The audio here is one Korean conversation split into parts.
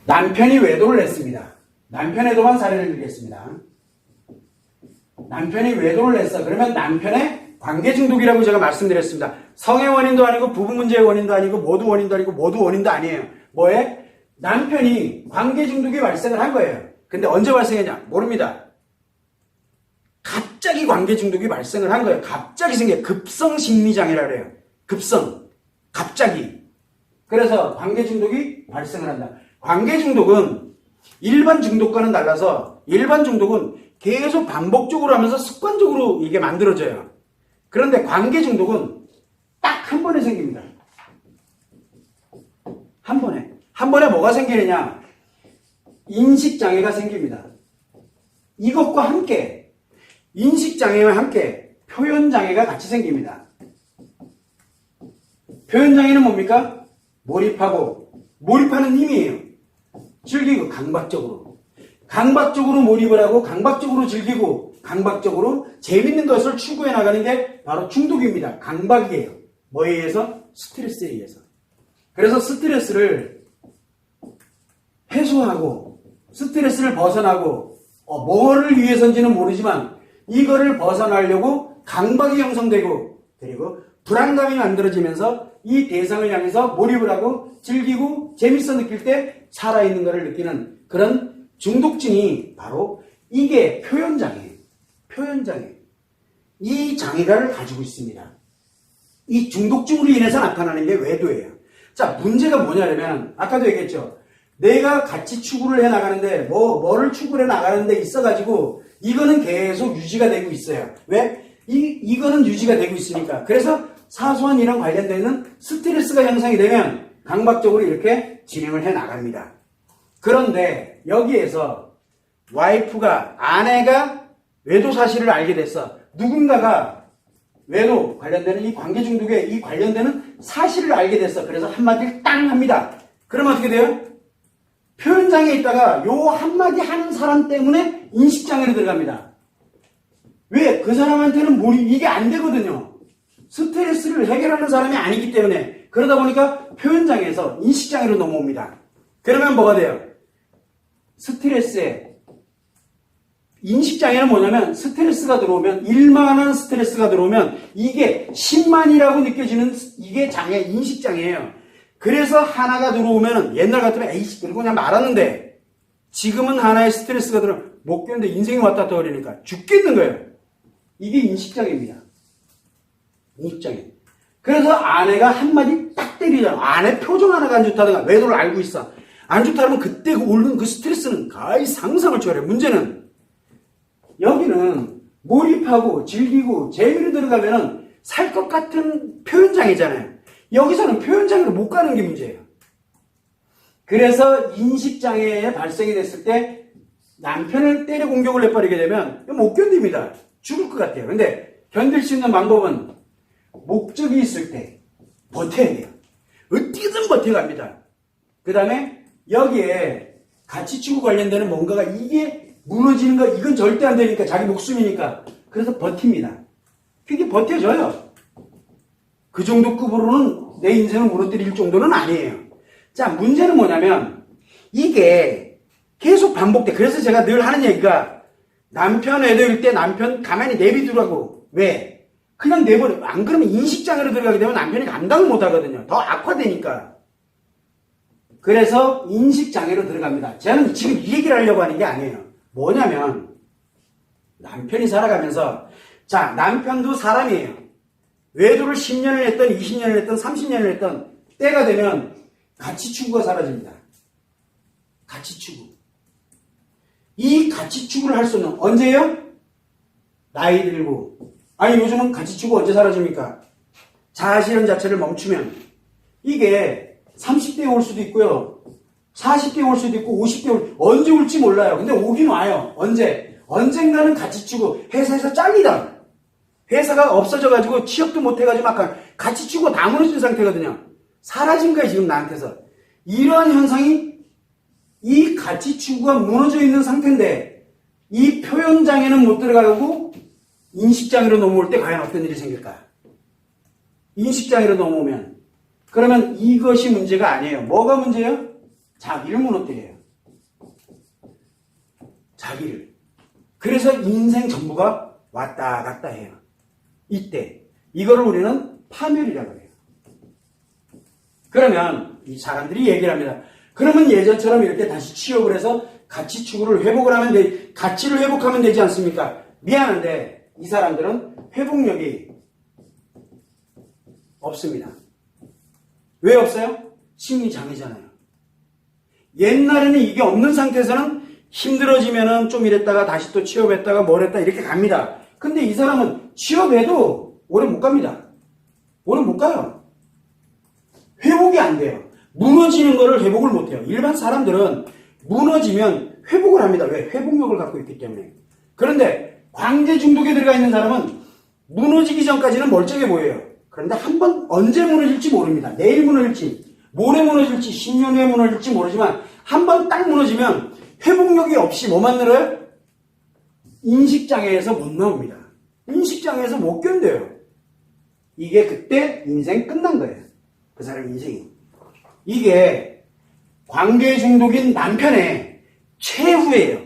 남편이 외도를 했습니다. 남편에 대한 사례를 들겠습니다. 남편이 외도를 했어. 그러면 남편의 관계 중독이라고 제가 말씀드렸습니다. 성의 원인도 아니고 부부 문제의 원인도 아니고 모두 원인도 아니고 모두 원인도 아니에요. 뭐에? 남편이 관계 중독이 발생을 한 거예요. 근데 언제 발생했냐? 모릅니다. 갑자기 관계 중독이 발생을 한 거예요. 갑자기 생겨. 급성 심리장애라 그래요. 급성. 갑자기. 그래서 관계 중독이 발생을 한다. 관계 중독은 일반 중독과는 달라서 일반 중독은 계속 반복적으로 하면서 습관적으로 이게 만들어져요. 그런데 관계 중독은 딱 한 번에 생깁니다. 한 번에. 한 번에 뭐가 생기느냐? 인식장애가 생깁니다. 이것과 함께 인식장애와 함께 표현장애가 같이 생깁니다. 표현장애는 뭡니까? 몰입하는 힘이에요. 즐기고 강박적으로 몰입을 하고 강박적으로 즐기고 강박적으로 재밌는 것을 추구해 나가는 게 바로 중독입니다. 강박이에요. 뭐에 의해서? 스트레스에 의해서. 그래서 스트레스를 해소하고 스트레스를 벗어나고 뭐를 위해서인지는 모르지만 이거를 벗어나려고 강박이 형성되고 그리고 불안감이 만들어지면서 이 대상을 향해서 몰입을 하고 즐기고 재밌어 느낄 때 살아있는 것을 느끼는 그런 중독증이 바로 이게 표현장애예요. 표현장애. 이 장애를 가지고 있습니다. 이 중독증으로 인해서 나타나는 게 외도예요. 자, 문제가 뭐냐면 아까도 얘기했죠. 내가 같이 추구를 해나가는데 뭐를 추구를 해나가는 데 있어가지고 이거는 계속 유지가 되고 있어요. 왜? 이거는 유지가 되고 있으니까. 그래서 사소한 일랑 관련되는 스트레스가 형성이 되면 강박적으로 이렇게 진행을 해나갑니다. 그런데 여기에서 아내가 외도 사실을 알게 됐어. 누군가가 외도 관련되는 이 관계 중독에 이 관련되는 사실을 알게 됐어. 그래서 한마디를 땅 합니다. 그러면 어떻게 돼요? 표현장애에 있다가 요 한마디 하는 사람 때문에 인식장애로 들어갑니다. 왜? 그 사람한테는 이게 안 되거든요. 스트레스를 해결하는 사람이 아니기 때문에. 그러다 보니까 표현장애에서 인식장애로 넘어옵니다. 그러면 뭐가 돼요? 인식장애는 뭐냐면 스트레스가 들어오면 1만원 스트레스가 들어오면 이게 10만이라고 느껴지는 이게 장애, 인식장애예요. 그래서 하나가 들어오면 옛날 같으면 에이씨 그리고 그냥 말았는데 지금은 하나의 스트레스가 들어오면 못 견뎌 인생이 왔다 갔다 그러니까 죽겠는 거예요. 이게 인식장애입니다. 인식장애. 그래서 아내가 한마디 딱 때리잖아. 아내 표정 하나가 안 좋다든가 외도를 알고 있어. 안 좋다면 그때 오르는 그 스트레스는 거의 상상을 초월해. 문제는 여기는 몰입하고 즐기고 재미로 들어가면은 살 것 같은 표현장애잖아요. 여기서는 표현장애로 못 가는 게 문제예요. 그래서 인식장애에 발생이 됐을 때 남편을 때려 공격을 해버리게 되면 못 견딥니다. 죽을 것 같아요. 근데 견딜 수 있는 방법은 목적이 있을 때 버텨야 돼요. 어떻게든 버텨갑니다. 그 다음에 여기에 가치추구 관련되는 뭔가가 이게 무너지는 거 이건 절대 안 되니까 자기 목숨이니까 그래서 버팁니다. 그게 버텨져요. 그 정도 급으로는 내 인생을 무너뜨릴 정도는 아니에요. 자, 문제는 뭐냐면 이게 계속 반복돼. 그래서 제가 늘 하는 얘기가 남편 애도일 때 남편 가만히 내비두라고. 왜? 그냥 내버려. 안 그러면 인식장애로 들어가게 되면 남편이 감당을 못 하거든요. 더 악화되니까. 그래서 인식장애로 들어갑니다. 저는 지금 이 얘기를 하려고 하는 게 아니에요. 뭐냐면 남편이 살아가면서 자, 남편도 사람이에요. 외도를 10년을 했던 20년을 했던 30년을 했던 때가 되면 가치추구가 사라집니다. 가치추구. 이 가치추구를 할 수는 언제예요? 나이 들고. 아니 요즘은 가치추구 언제 사라집니까? 자아실현 자체를 멈추면. 이게 30대에 올 수도 있고요. 40대에 올 수도 있고 50대에 언제 올지 몰라요. 근데 오긴 와요. 언젠가는 가치추구. 회사에서 잘리다. 회사가 없어져가지고 취업도 못해가지고 막 가치추구가 다 무너진 상태거든요. 사라진 거예요 지금 나한테서. 이러한 현상이 이 가치추구가 무너져 있는 상태인데 이 표현장애는 못 들어가고 인식장애로 넘어올 때 과연 어떤 일이 생길까? 인식장애로 넘어오면 그러면 이것이 문제가 아니에요. 뭐가 문제예요? 자기를 무너뜨려요. 자기를. 그래서 인생 전부가 왔다 갔다 해요. 이때 이거를 우리는 파멸이라고 해요. 그러면 이 사람들이 얘기를 합니다. 그러면 예전처럼 이렇게 다시 취업을 해서 가치 추구를 회복을 하면 가치를 회복하면 되지 않습니까? 미안한데 이 사람들은 회복력이 없습니다. 왜 없어요? 심리장애잖아요. 옛날에는 이게 없는 상태에서는 힘들어지면은 좀 이랬다가 다시 또 취업했다가 뭘 했다 이렇게 갑니다. 근데 이 사람은 취업해도 오래 못 갑니다. 오래 못 가요. 회복이 안 돼요. 무너지는 거를 회복을 못 해요. 일반 사람들은 무너지면 회복을 합니다. 왜? 회복력을 갖고 있기 때문에. 그런데 광대 중독에 들어가 있는 사람은 무너지기 전까지는 멀쩡해 보여요. 그런데 한번 언제 무너질지 모릅니다. 내일 무너질지, 모레 무너질지, 10년 후에 무너질지 모르지만 한번 딱 무너지면 회복력이 없이 뭐만 늘어요? 인식장애에서 못 나옵니다. 인식장애에서 못 견뎌요. 이게 그때 인생 끝난 거예요. 그 사람 인생이. 이게 관계 중독인 남편의 최후예요.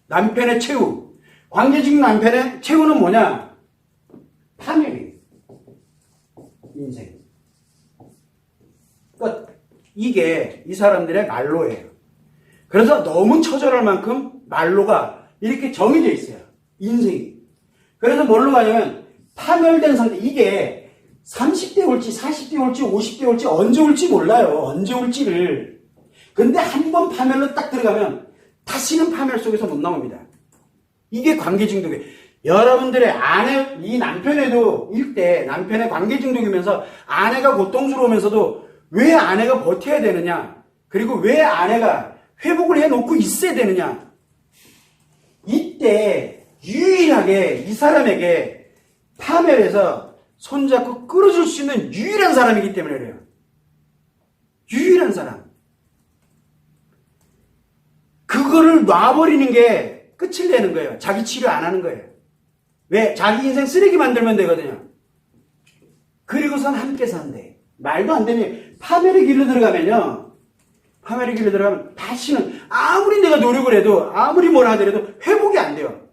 남편의 최후. 관계 중독 남편의 최후는 뭐냐? 파멸이에요. 인생. 그러니까 이게 이 사람들의 말로예요. 그래서 너무 처절할 만큼 말로가 이렇게 정해져 있어요. 인생이. 그래서 뭘로 가냐면 파멸된 상태. 이게 30대 올지 40대 올지 50대 올지 언제 올지 몰라요. 언제 올지를. 근데 한 번 파멸로 딱 들어가면 다시는 파멸 속에서 못 나옵니다. 이게 관계 중독이에요. 여러분들의 아내, 이 남편에도 일대 남편의 관계 중독이면서 아내가 고통스러우면서도 왜 아내가 버텨야 되느냐? 그리고 왜 아내가 회복을 해놓고 있어야 되느냐? 이때 유일하게 이 사람에게 파멸해서 손잡고 끌어줄 수 있는 유일한 사람이기 때문에 그래요. 유일한 사람. 그거를 놔버리는 게 끝을 내는 거예요. 자기 치료 안 하는 거예요. 왜? 자기 인생 쓰레기 만들면 되거든요. 그리고선 함께 산대. 말도 안 되니 파멸의 길로 들어가면요. 파멸의 길로 들어가면 다시는 아무리 내가 노력을 해도 아무리 뭐라 하더라도 회복이 안 돼요.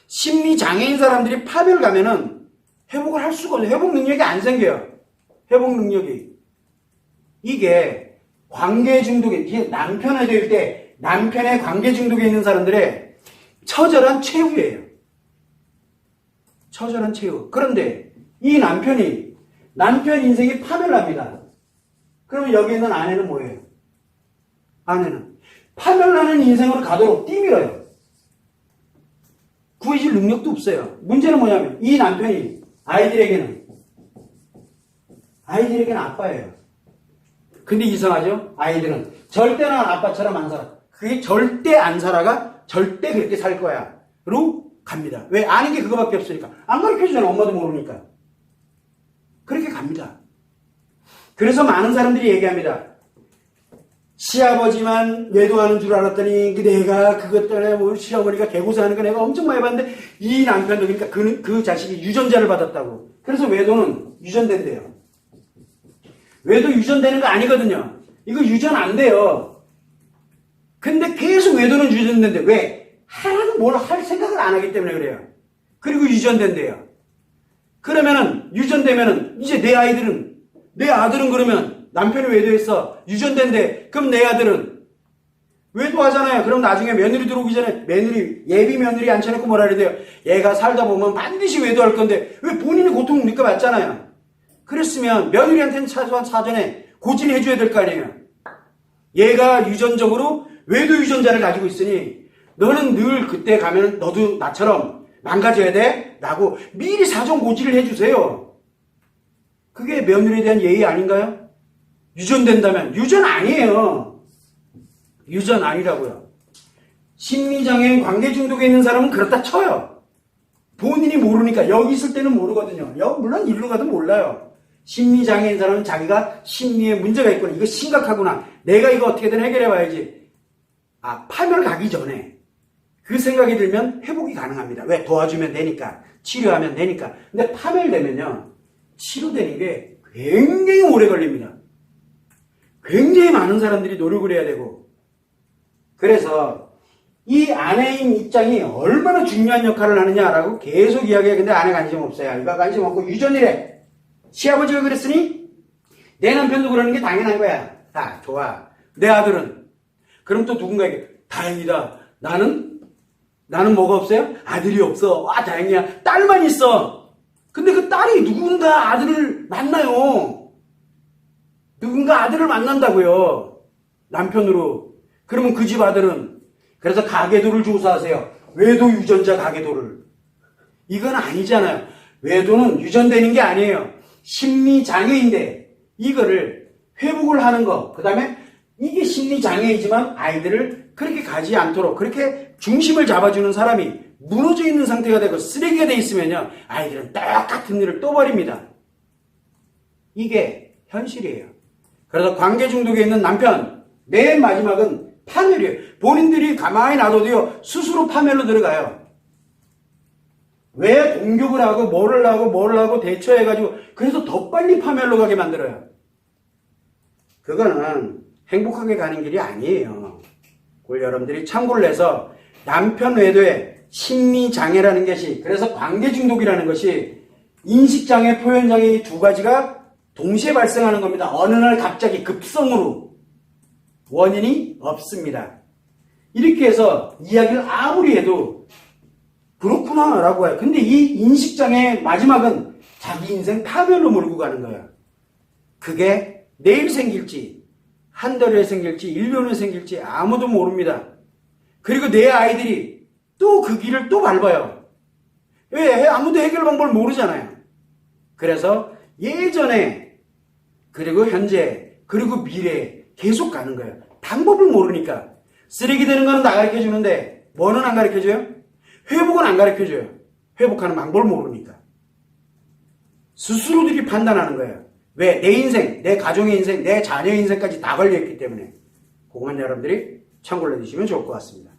심리장애인 사람들이 파멸 가면은 회복을 할 수가 없어요. 회복 능력이 안 생겨요. 회복 능력이. 이게 관계 중독에, 이게 남편에 될 때 남편의 관계 중독에 있는 사람들의 처절한 최후예요. 처절한 최후. 그런데 이 남편 인생이 파멸납니다. 그러면 여기 있는 아내는 뭐예요? 아내는 파멸나는 인생으로 가도록 뛰밀어요. 구해질 능력도 없어요. 문제는 뭐냐면 이 남편이 아이들에게는 아빠예요. 근데 이상하죠? 아이들은 절대 난 아빠처럼 안 살아. 그게 절대 안 살아가 절대 그렇게 살 거야. 로 갑니다. 왜? 아는 게 그거밖에 없으니까. 안 가르쳐주잖아. 엄마도 모르니까. 그렇게 갑니다. 그래서 많은 사람들이 얘기합니다. 시아버지만 외도하는 줄 알았더니 내가 그것 때문에 뭐 시어머니가 개고생하는 거 내가 엄청 많이 봤는데 이 남편도 그러니까 그 자식이 유전자를 받았다고. 그래서 외도는 유전된대요. 외도 유전되는 거 아니거든요. 이거 유전 안 돼요. 근데 계속 외도는 유전된대. 왜? 하나도 뭘 할 생각을 안 하기 때문에 그래요. 그리고 유전된대요. 그러면은 유전되면은 이제 내 아들은 그러면 남편이 외도했어. 유전된대. 그럼 내 아들은 외도하잖아요. 그럼 나중에 며느리 들어오기 전에 예비 며느리 앉혀놓고 뭐라 그래야 돼요? 얘가 살다 보면 반드시 외도할 건데 왜 본인이 고통을 느껴봤잖아요. 그랬으면 며느리한테는 최소한 사전에 고진해줘야 될 거 아니에요. 얘가 유전적으로 외도 유전자를 가지고 있으니 너는 늘 그때 가면 너도 나처럼 망가져야 돼? 라고 미리 사전 고지를 해주세요. 그게 며느리에 대한 예의 아닌가요? 유전된다면 유전 아니에요. 유전 아니라고요. 심리장애인 관계 중독에 있는 사람은 그렇다 쳐요. 본인이 모르니까. 여기 있을 때는 모르거든요. 물론 일로 가도 몰라요. 심리장애인 사람은 자기가 심리에 문제가 있구나. 이거 심각하구나. 내가 이거 어떻게든 해결해봐야지. 파멸 가기 전에 그 생각이 들면 회복이 가능합니다. 왜? 도와주면 되니까. 치료하면 되니까. 근데 파멸되면요. 치료되는 게 굉장히 오래 걸립니다. 굉장히 많은 사람들이 노력을 해야 되고 그래서 이 아내인 입장이 얼마나 중요한 역할을 하느냐라고 계속 이야기해. 근데 아내 관심 없어요. 아이가 관심 없고 유전이래. 시아버지가 그랬으니 내 남편도 그러는 게 당연한 거야. 아, 좋아. 내 아들은. 그럼 또 누군가에게 다행이다. 나는 뭐가 없어요? 아들이 없어. 와, 다행이야. 딸만 있어. 근데 그 딸이 누군가 아들을 만나요. 누군가 아들을 만난다고요. 남편으로. 그러면 그 집 아들은 그래서 가계도를 조사하세요. 외도 유전자 가계도를. 이건 아니잖아요. 외도는 유전되는 게 아니에요. 심리장애인데 이거를 회복을 하는 거. 그 다음에 이게 심리장애이지만 아이들을 그렇게 가지 않도록 그렇게 중심을 잡아주는 사람이 무너져 있는 상태가 되고 쓰레기가 돼 있으면요. 아이들은 똑같은 일을 또 벌입니다. 이게 현실이에요. 그래서 관계 중독에 있는 남편 맨 마지막은 파멸이에요. 본인들이 가만히 놔둬도요. 스스로 파멸로 들어가요. 왜 공격을 하고 뭐를 하고 대처해가지고 그래서 더 빨리 파멸로 가게 만들어요. 그거는 행복하게 가는 길이 아니에요. 그걸 여러분들이 참고를 해서 남편 외도의 심리장애라는 것이 그래서 관계중독이라는 것이 인식장애, 표현장애 이 두 가지가 동시에 발생하는 겁니다. 어느 날 갑자기 급성으로 원인이 없습니다. 이렇게 해서 이야기를 아무리 해도 그렇구나 라고 해요. 근데 이 인식장애의 마지막은 자기 인생 파멸로 몰고 가는 거예요. 그게 내일 생길지 한 달 후에 생길지 1년 후에 생길지 아무도 모릅니다. 그리고 내 아이들이 또 그 길을 또 밟아요. 왜? 아무도 해결 방법을 모르잖아요. 그래서 예전에 그리고 현재 그리고 미래에 계속 가는 거예요. 방법을 모르니까. 쓰레기 되는 거는 다 가르쳐주는데 뭐는 안 가르쳐줘요? 회복은 안 가르쳐줘요. 회복하는 방법을 모르니까. 스스로들이 판단하는 거예요. 왜? 내 인생, 내 가정의 인생, 내 자녀의 인생까지 다 걸려있기 때문에. 그것만 여러분들이 참고를 해주시면 좋을 것 같습니다.